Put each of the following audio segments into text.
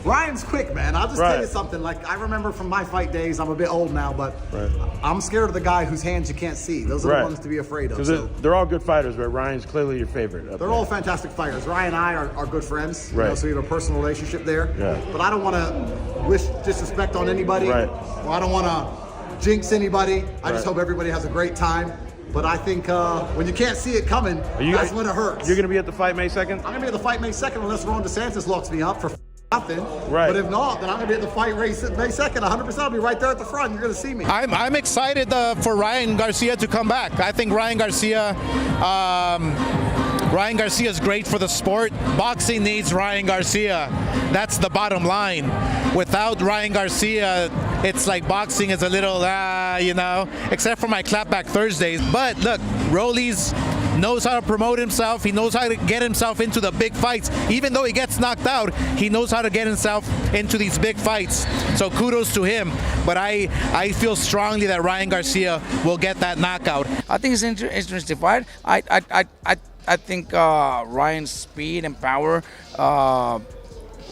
Ryan's quick, man. I'll just tell you something. Like, I remember from my fight days, I'm a bit old now, but I'm scared of the guy whose hands you can't see. Those are the ones to be afraid of. So. They're all good fighters, but Ryan's clearly your favorite. They're all fantastic fighters. Ryan and I are good friends, right. You know, so we have a personal relationship there. Yeah. But I don't want to wish disrespect on anybody. Right. Or I don't want to jinx anybody. I just hope everybody has a great time. But I think when you can't see it coming, that's when it hurts. You're going to be at the fight May 2nd? I'm going to be at the fight May 2nd unless Ron DeSantis locks me up for nothing. Right. But if not, then I'm going to be at the fight race May 2nd. 100%. I'll be right there at the front. You're going to see me. I'm excited for Ryan Garcia to come back. I think Ryan Garcia is great for the sport. Boxing needs Ryan Garcia. That's the bottom line. Without Ryan Garcia, it's like boxing is a little, you know, except for my clapback Thursdays. But look, Rolly's knows how to promote himself. He knows how to get himself into the big fights. Even though he gets knocked out, he knows how to get himself into these big fights. So kudos to him. But I feel strongly that Ryan Garcia will get that knockout. I think it's an interesting fight. I think Ryan's speed and power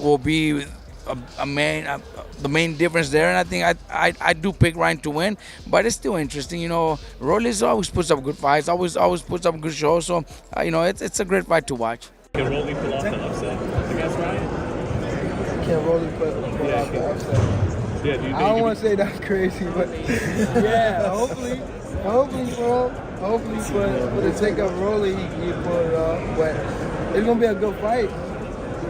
will be the main difference there, and I think I do pick Ryan to win, but it's still interesting. You know, Rolly's always puts up good fights, always puts up good shows. So you know, it's a great fight to watch. Can Rolly pull off the upset against Ryan? Can Rolly pull off the upset? Yeah, I don't want to say that's crazy, but yeah, hopefully, bro. Hopefully, for the sake of Rolly, he pull it off. But it's gonna be a good fight.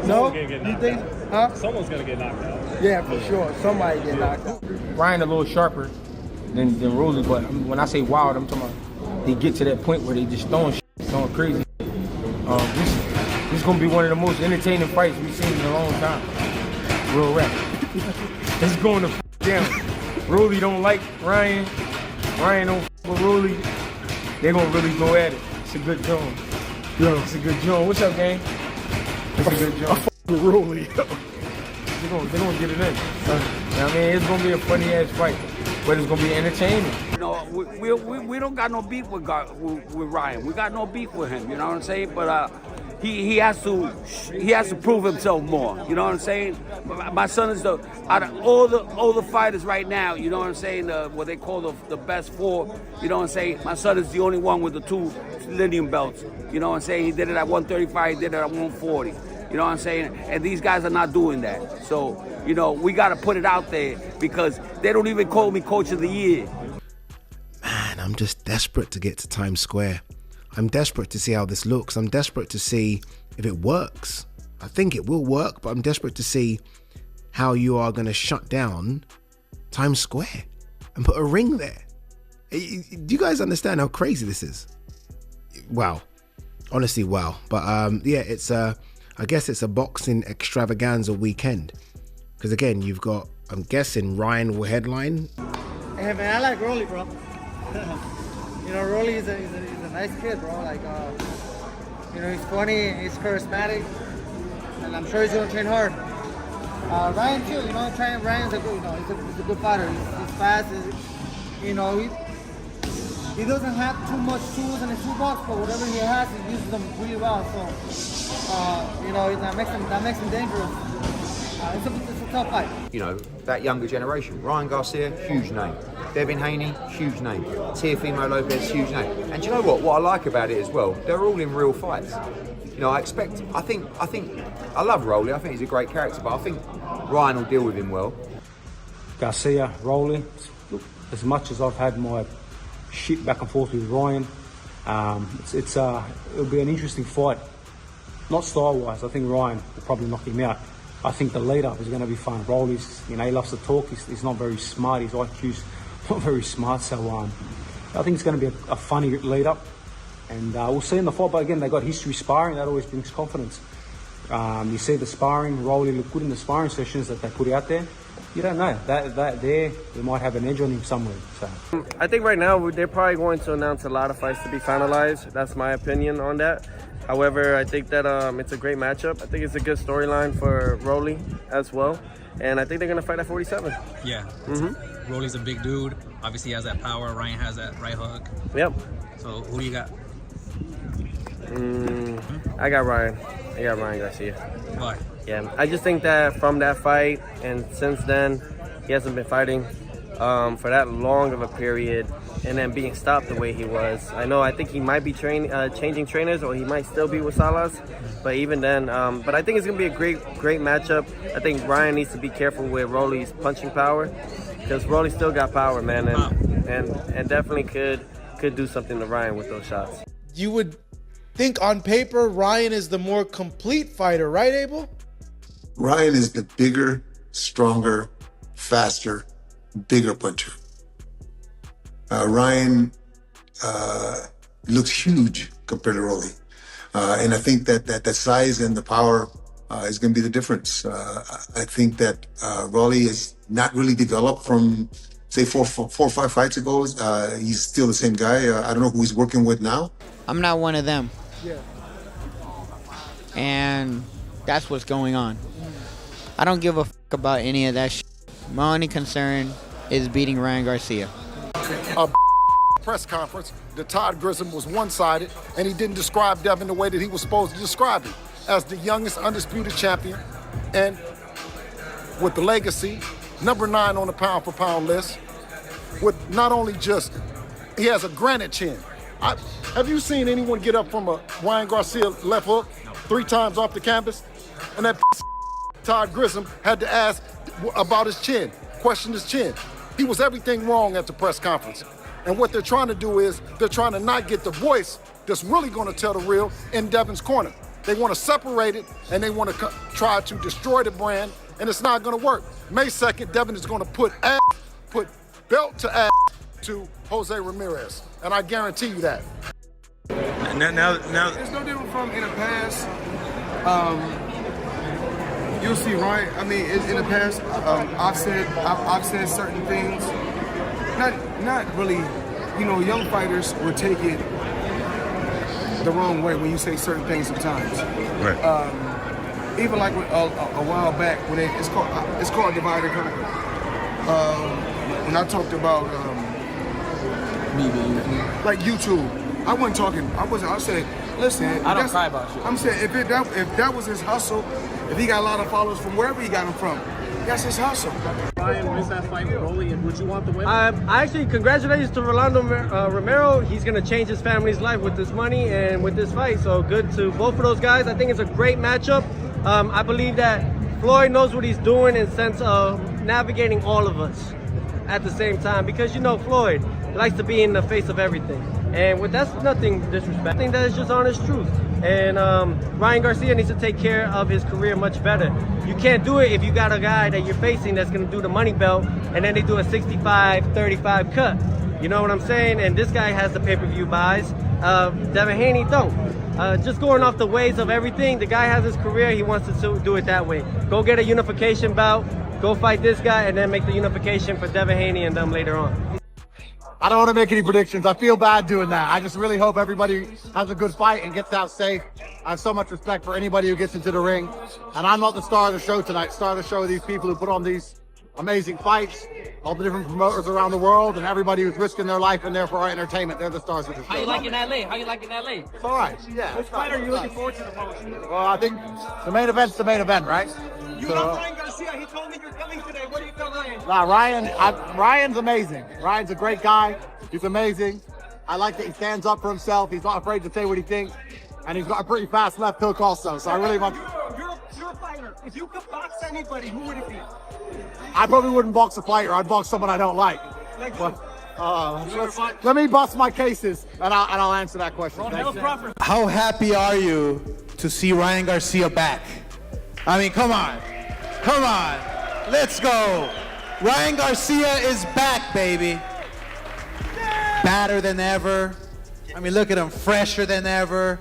You think? Huh? Someone's gonna get knocked out. Yeah, for sure. Somebody get knocked out. Ryan a little sharper than Rolly, but when I say wild, I'm talking about they get to that point where they just throwing crazy. This is gonna be one of the most entertaining fights we've seen in a long time. Real rap. It's going to down. Rolly don't like Ryan. Ryan don't with Rolly. They're gonna really go at it. It's a good joint. Yo, it's a good joint. What's up, gang? It's a good joint. Rolly. They're gonna get it in. You know what I mean? It's gonna be a funny ass fight, but it's gonna be entertaining. You know, we don't got no beef with Ryan. We got no beef with him. You know what I'm saying? But he has to prove himself more. You know what I'm saying? My son is out of all the fighters right now. You know what I'm saying? What they call the best four. You know what I'm saying? My son is the only one with the 2 lineum belts. You know what I'm saying? He did it at 135. He did it at 140. You know what I'm saying? And these guys are not doing that. So, you know, we got to put it out there because they don't even call me Coach of the Year. Man, I'm just desperate to get to Times Square. I'm desperate to see how this looks. I'm desperate to see if it works. I think it will work, but I'm desperate to see how you are going to shut down Times Square and put a ring there. Do you guys understand how crazy this is? Wow. Honestly, wow. But yeah, I guess it's a boxing extravaganza weekend. Because again, you've got, I'm guessing, Ryan will headline. Hey man, I like Rolly, bro. You know, Rolly is a nice kid, bro. Like, you know, he's funny, he's charismatic, and I'm sure he's gonna train hard. Ryan too, you know, Ryan's a good, you know, he's a good fighter. He's fast. You know, he doesn't have too much tools in his toolbox, but whatever he has, he uses them really well. So, you know, that makes him dangerous. It's a tough fight. You know, that younger generation. Ryan Garcia, huge name. Devin Haney, huge name. Teofimo Lopez, huge name. And do you know what? What I like about it as well, they're all in real fights. You know, I think, I love Rolly. I think he's a great character, but I think Ryan will deal with him well. Garcia, Rolly. As much as I've had my shit back and forth with Ryan, it'll be an interesting fight. Not style-wise. I think Ryan will probably knock him out. I think the lead-up is going to be fun. Rolly's, you know, he loves to talk. He's not very smart. His IQ's not very smart. So I think it's going to be a funny lead-up. And we'll see in the fight. But again, they got history sparring. That always brings confidence. You see the sparring. Rolly looked good in the sparring sessions that they put out there. You don't know. That they might have an edge on him somewhere. So I think right now they're probably going to announce a lot of fights to be finalized. That's my opinion on that. However, I think that it's a great matchup. I think it's a good storyline for Rolly as well. And I think they're going to fight at 47. Yeah. Rolly's a big dude. Obviously, he has that power. Ryan has that right hook. Yep. So, who do you got? I got Ryan. I got Ryan Garcia. Why? Yeah, I just think that from that fight and since then, he hasn't been fighting for that long of a period, and then being stopped the way he was. I think he might be changing trainers, or he might still be with Salas, but even then, but I think it's gonna be a great matchup. I think Ryan needs to be careful with Rolly's punching power, because Rolly still got power, man, and definitely could do something to Ryan with those shots. You would think on paper Ryan is the more complete fighter, right, Abel? Ryan is the bigger, stronger, faster, bigger puncher. Ryan looks huge compared to Rolly. And I think that size and the power is going to be the difference. I think that Rolly is not really developed from, say, four or five fights ago. He's still the same guy. I don't know who he's working with now. I'm not one of them. Yeah. And that's what's going on. I don't give a fuck about any of that shit. My only concern is beating Ryan Garcia. A press conference that Todd Grissom was one-sided, and he didn't describe Devin the way that he was supposed to describe him, as the youngest undisputed champion, and with the legacy, number 9 on the pound-for-pound list, with not only just, he has a granite chin. Have you seen anyone get up from a Ryan Garcia left hook 3 times off the canvas? And that Todd Grissom had to ask about his chin, question his chin. He was everything wrong at the press conference. And what they're trying to do is they're trying to not get the voice that's really going to tell the real in Devin's corner. They want to separate it, and they want to try to destroy the brand, and it's not going to work. May 2nd, Devin is going to put belt to ass to Jose Ramirez, and I guarantee you that. Now, it's no different from in the past. You'll see, Ryan. I mean, in the past, I've said certain things. Not really. You know, young fighters will take it the wrong way when you say certain things sometimes. Right. Even like a while back when it's called divide and conquer. When I talked about like YouTube, I wasn't talking. I said, listen. I don't cry about shit. I'm saying if that was his hustle, if he got a lot of followers from wherever he got them from, that's his hustle. Ryan wins that fight with Rolly, and would you want the win? Actually, congratulations to Rolando Romero. He's going to change his family's life with this money and with this fight. So good to both of those guys. I think it's a great matchup. I believe that Floyd knows what he's doing in sense of navigating all of us at the same time. Because, you know, Floyd likes to be in the face of everything. And that's nothing disrespectful. I think that is just honest truth. And Ryan Garcia needs to take care of his career much better. You can't do it if you got a guy that you're facing that's going to do the money belt, and then they do a 65-35 cut. You know what I'm saying? And this guy has the pay-per-view buys. Devin Haney don't. Just going off the ways of everything, the guy has his career. He wants to do it that way. Go get a unification bout. Go fight this guy, and then make the unification for Devin Haney and them later on. I don't want to make any predictions. I feel bad doing that. I just really hope everybody has a good fight and gets out safe. I have so much respect for anybody who gets into the ring. And I'm not the star of the show tonight. The star of the show are these people who put on these amazing fights, all the different promoters around the world, and everybody who's risking their life in there for our entertainment. They're the stars of the show. How you liking LA? How you liking LA? It's all right. Yeah. Which fight are you looking forward to the most? Well, I think the main event's the main event, right? You love Ryan Garcia. He told me you're coming today. What do you tell Ryan? Nah, Ryan's amazing. Ryan's a great guy. He's amazing. I like that he stands up for himself. He's not afraid to say what he thinks. And he's got a pretty fast left hook also. So I really want... You're a fighter. If you could box anybody, who would it be? I probably wouldn't box a fighter. I'd box someone I don't like. But, let me bust my cases, and I'll answer that question. How happy are you to see Ryan Garcia back? I mean, come on. Come on. Let's go. Ryan Garcia is back, baby. Badder than ever. I mean, look at him, fresher than ever.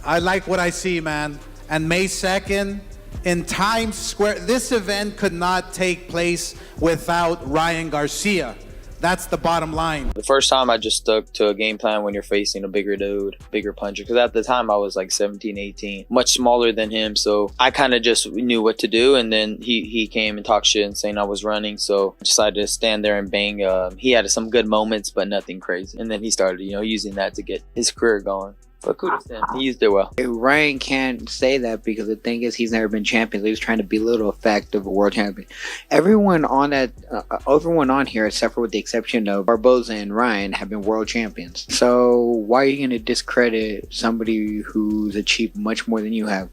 I like what I see, man. And May 2nd in Times Square, this event could not take place without Ryan Garcia. That's the bottom line. The first time I just stuck to a game plan when you're facing a bigger dude, bigger puncher. Because at the time I was like 17, 18, much smaller than him. So I kind of just knew what to do. And then he came and talked shit and saying I was running. So I decided to stand there and bang. He had some good moments, but nothing crazy. And then he started, using that to get his career going. But kudos to him. He used it well. Ryan can't say that because the thing is, he's never been champion. He was trying to belittle the fact of a world champion. Everyone on here, except for with the exception of Barboza and Ryan, have been world champions. So why are you going to discredit somebody who's achieved much more than you have?